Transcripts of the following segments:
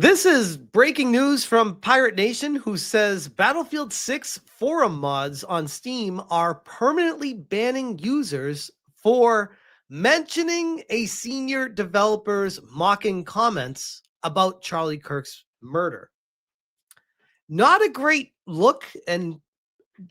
This is breaking news from Pirate Nation, who says Battlefield 6 forum mods on Steam are permanently banning users for mentioning a senior developer's mocking comments about Charlie Kirk's murder. Not a great look, and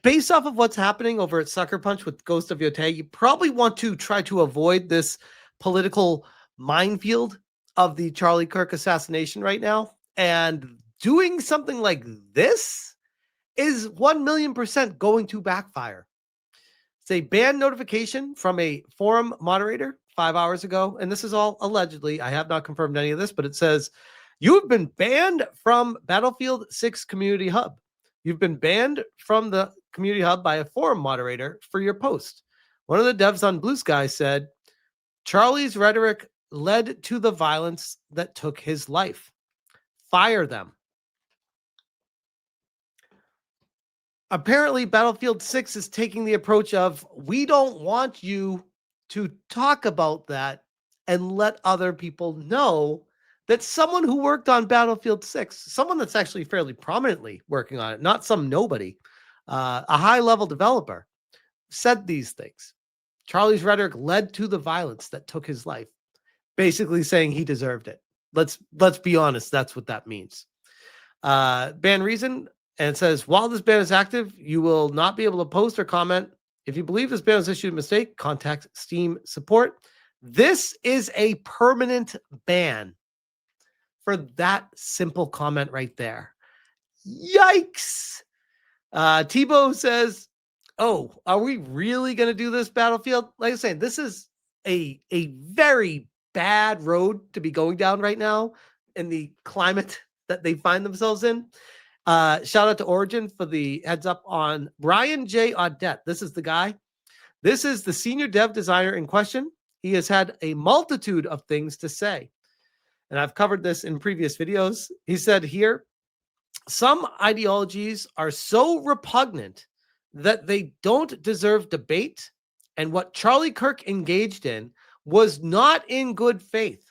based off of what's happening over at Sucker Punch with Ghost of Yotei, you probably want to try to avoid this political minefield of the Charlie Kirk assassination right now. And doing something like this is 1,000,000% going to backfire. It's a ban notification from a forum moderator 5 hours ago. And this is all allegedly. I have not confirmed any of this, but it says, you have been banned from Battlefield 6 Community Hub. You've been banned from the Community Hub by a forum moderator for your post. One of the devs on Blue Sky said, Charlie's rhetoric led to the violence that took his life. Fire them. Apparently, Battlefield 6 is taking the approach of, we don't want you to talk about that and let other people know that someone who worked on Battlefield 6, someone that's actually fairly prominently working on it, not some nobody, a high-level developer, said these things. Charlie's rhetoric led to the violence that took his life, basically saying he deserved it. Let's be honest, that's what that means. Ban reason, and it says, while this ban is active, you will not be able to post or comment. If you believe this ban was issued a mistake, contact Steam support. This is a permanent ban for that simple comment right there. Yikes. Tebow says, oh, are we really going to do this, Battlefield? Like I said, this is a very bad road to be going down right now in the climate that they find themselves in. Shout out to Origin for the heads up on Brian J. Audette. This is the guy. This is the senior dev designer in question. He has had a multitude of things to say, and I've covered this in previous videos. He said here, some ideologies are so repugnant that they don't deserve debate, and what Charlie Kirk engaged in was not in good faith.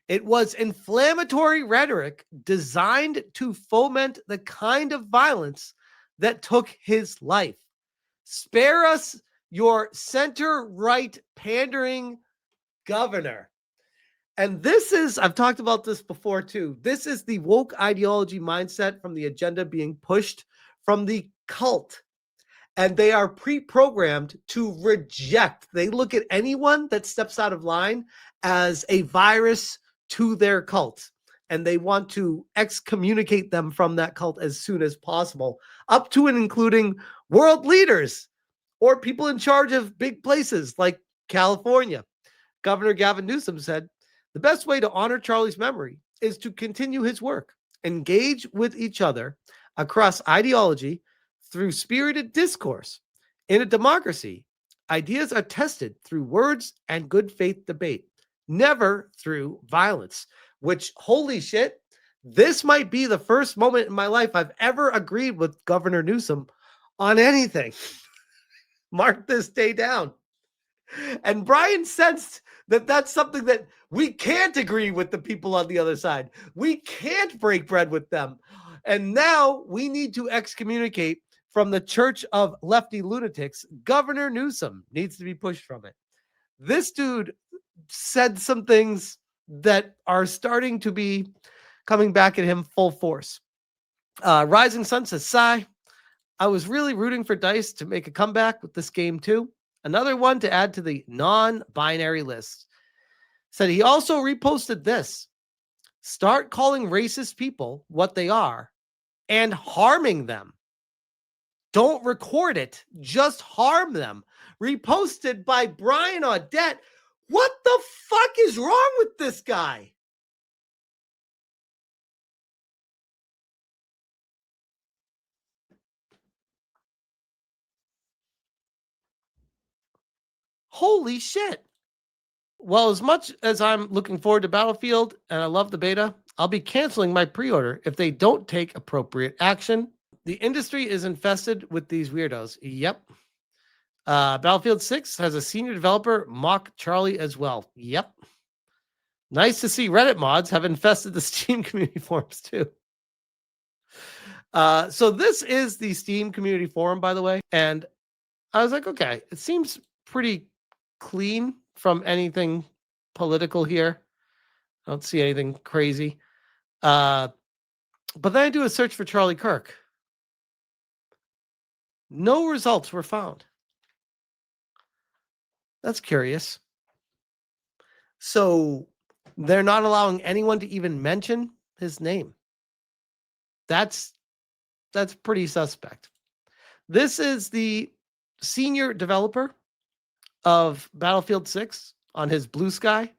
It was inflammatory rhetoric designed to foment the kind of violence that took his life. Spare us your center-right pandering governor. And this is, I've talked about this before too, this is the woke ideology mindset from the agenda being pushed from the cult. And they are pre-programmed to reject. They look at anyone that steps out of line as a virus to their cult. And they want to excommunicate them from that cult as soon as possible, up to and including world leaders or people in charge of big places like California. Governor Gavin Newsom said, the best way to honor Charlie's memory is to continue his work, engage with each other across ideology through spirited discourse. In a democracy, ideas are tested through words and good faith debate, never through violence, which, holy shit, this might be the first moment in my life I've ever agreed with Governor Newsom on anything. Mark this day down. And Brian sensed that that's something that we can't agree with the people on the other side. We can't break bread with them. And now we need to excommunicate from the church of lefty lunatics. Governor Newsom needs to be pushed from it. This dude said some things that are starting to be coming back at him full force. Rising Sun says, Sigh, I was really rooting for DICE to make a comeback with this game too. Another one to add to the non-binary list. Said he also reposted this. Start calling racist people what they are and harming them. Don't record it. Just harm them. Reposted by Brian Audette. What the fuck is wrong with this guy? Holy shit. Well, as much as I'm looking forward to Battlefield and I love the beta, I'll be canceling my pre-order if they don't take appropriate action. The industry is infested with these weirdos. Yep. Battlefield 6 has a senior developer mock Charlie as well. Yep. Nice to see Reddit mods have infested the Steam community forums too. So this is the Steam community forum, by the way. And I was like, okay, it seems pretty clean from anything political here. I don't see anything crazy. But then I do a search for Charlie Kirk. No results were found. That's curious. So they're not allowing anyone to even mention his name. That's pretty suspect. This is the senior developer of Battlefield 6 on his Blue Sky.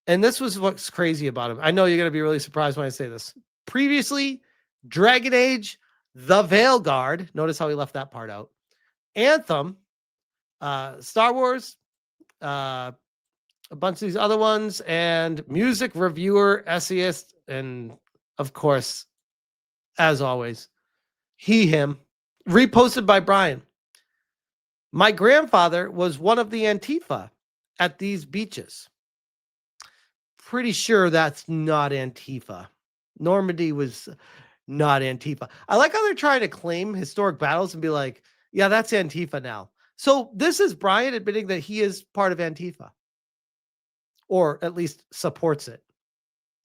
And this was what's crazy about him. I know you're going to be really surprised when I say this. Previously, Dragon Age, the Veilguard. Notice how he left that part out. Anthem, Star Wars, a bunch of these other ones, and music reviewer, essayist, and of course, as always, him. Reposted by Brian. My grandfather was one of the Antifa at these beaches. Pretty sure that's not Antifa. Normandy was not Antifa. I like how they're trying to claim historic battles and be like, yeah, that's Antifa now. So this is Brian admitting that he is part of Antifa, or at least supports it.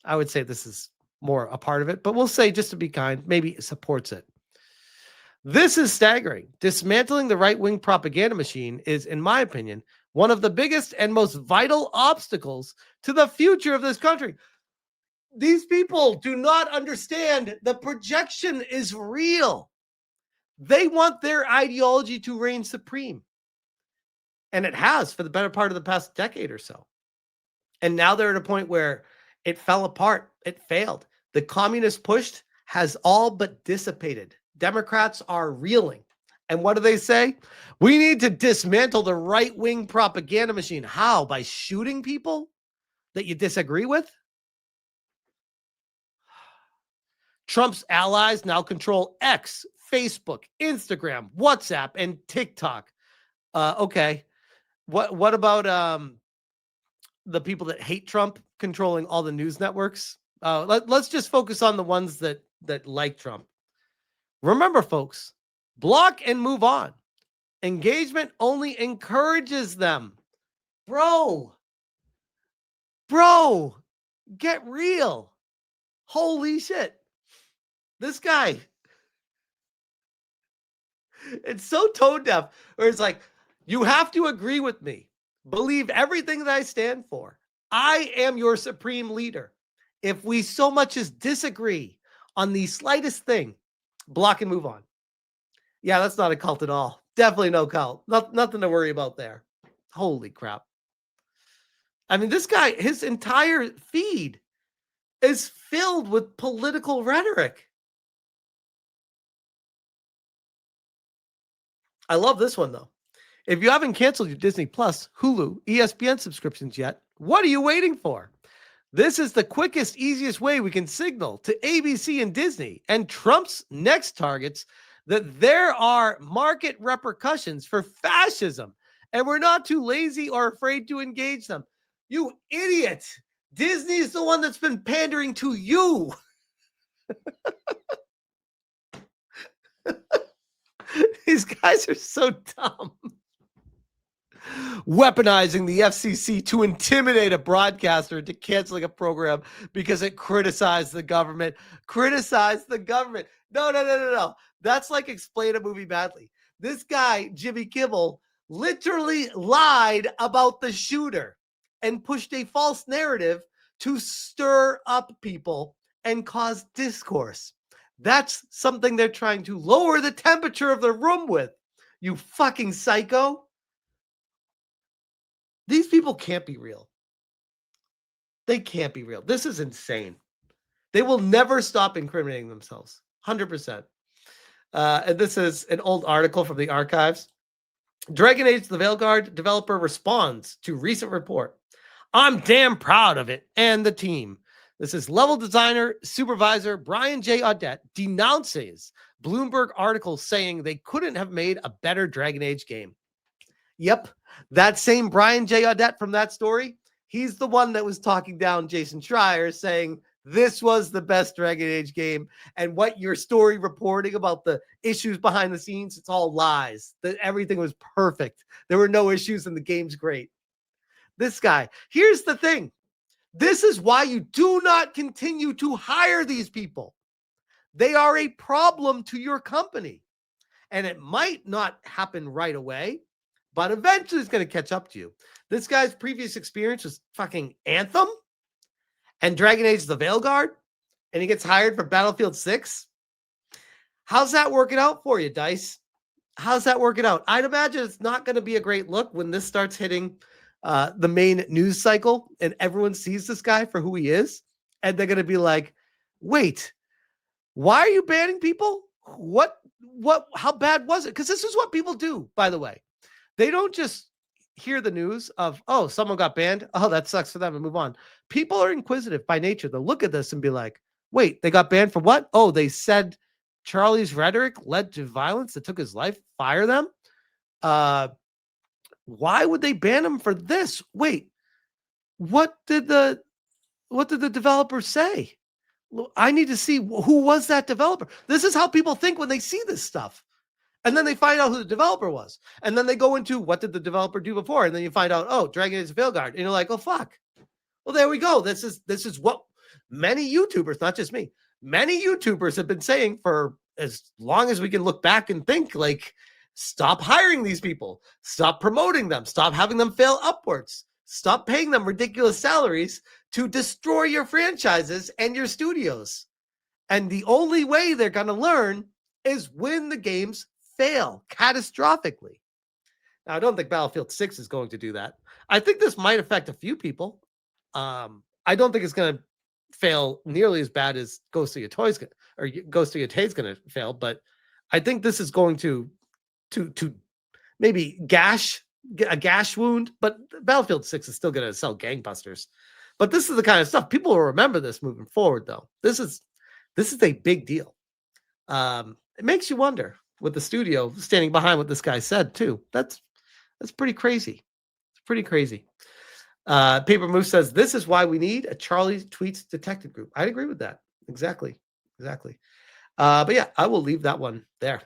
I would say this is more a part of it, but we'll say, just to be kind, maybe supports it. This is staggering. Dismantling the right-wing propaganda machine is, in my opinion, one of the biggest and most vital obstacles to the future of this country. These people do not understand the projection is real. They want their ideology to reign supreme. And it has for the better part of the past decade or so. And now they're at a point where it fell apart. It failed. The communist push has all but dissipated. Democrats are reeling. And what do they say? We need to dismantle the right-wing propaganda machine. How? By shooting people that you disagree with? Trump's allies now control X, Facebook, Instagram, WhatsApp, and TikTok. Okay. What about the people that hate Trump controlling all the news networks? Let's just focus on the ones that like Trump. Remember, folks, block and move on. Engagement only encourages them. Bro, get real. Holy shit. This guy, it's so tone deaf, where it's like, you have to agree with me. Believe everything that I stand for. I am your supreme leader. If we so much as disagree on the slightest thing, block and move on. Yeah, that's not a cult at all. Definitely no cult. Nothing to worry about there. Holy crap. I mean, this guy, his entire feed is filled with political rhetoric. I love this one, though. If you haven't canceled your Disney Plus, Hulu, ESPN subscriptions yet, what are you waiting for? This is the quickest, easiest way we can signal to ABC and Disney and Trump's next targets that there are market repercussions for fascism, and we're not too lazy or afraid to engage them. You idiot! Disney is the one that's been pandering to you. These guys are so dumb. Weaponizing the FCC to intimidate a broadcaster into canceling a program because it criticized the government. No. That's like explain a movie badly. This guy, Jimmy Kimmel, literally lied about the shooter and pushed a false narrative to stir up people and cause discourse. That's something they're trying to lower the temperature of the room with. You fucking psycho. These people can't be real. They can't be real. This is insane. They will never stop incriminating themselves. 100%. And this is an old article from the archives. Dragon Age the Veilguard developer responds to recent report. I'm damn proud of it and the team. This is level designer, supervisor Brian J. Audette denounces Bloomberg article saying they couldn't have made a better Dragon Age game. Yep, that same Brian J. Audette from that story He's the one that was talking down Jason Schreier, saying this was the best Dragon Age game. And what your story reporting about the issues behind the scenes, it's all lies. That everything was perfect. There were no issues and the game's great. This guy. Here's the thing. This is why you do not continue to hire these people. They are a problem to your company. And it might not happen right away, but eventually it's going to catch up to you. This guy's previous experience was fucking Anthem and Dragon Age the Veilguard, and he gets hired for Battlefield 6. How's that working out for you, Dice? How's that working out? I'd imagine it's not going to be a great look when this starts hitting the main news cycle and everyone sees this guy for who he is. And they're going to be like, wait, why are you banning people? How bad was it? Because this is what people do, by the way. They don't just hear the news of, oh, someone got banned. Oh, that sucks for them, and move on. People are inquisitive by nature. They'll look at this and be like, wait, they got banned for what? Oh, they said Charlie's rhetoric led to violence that took his life. Fire them. Why would they ban him for this? Wait, what did the developer say? I need to see who was that developer. This is how people think when they see this stuff. And then they find out who the developer was. And then they go into what did the developer do before? And then you find out, oh, Dragon Age Veilguard. And you're like, oh, fuck. Well, there we go. This is what many YouTubers, not just me, many YouTubers have been saying for as long as we can look back and think, like, stop hiring these people. Stop promoting them. Stop having them fail upwards. Stop paying them ridiculous salaries to destroy your franchises and your studios. And the only way they're going to learn is when the games fail catastrophically. Now, I don't think Battlefield 6 is going to do that. I think this might affect a few people. I don't think it's going to fail nearly as bad as Ghost of Yotei is going to fail, but I think this is going to maybe get a gash wound, but Battlefield 6 is still going to sell gangbusters. But this is the kind of stuff people will remember this moving forward, though. This is a big deal. It makes you wonder with the studio standing behind what this guy said too. That's pretty crazy. It's pretty crazy. Paper Moose says this is why we need a Charlie Tweets detected group. I'd agree with that. Exactly. But yeah, I will leave that one there.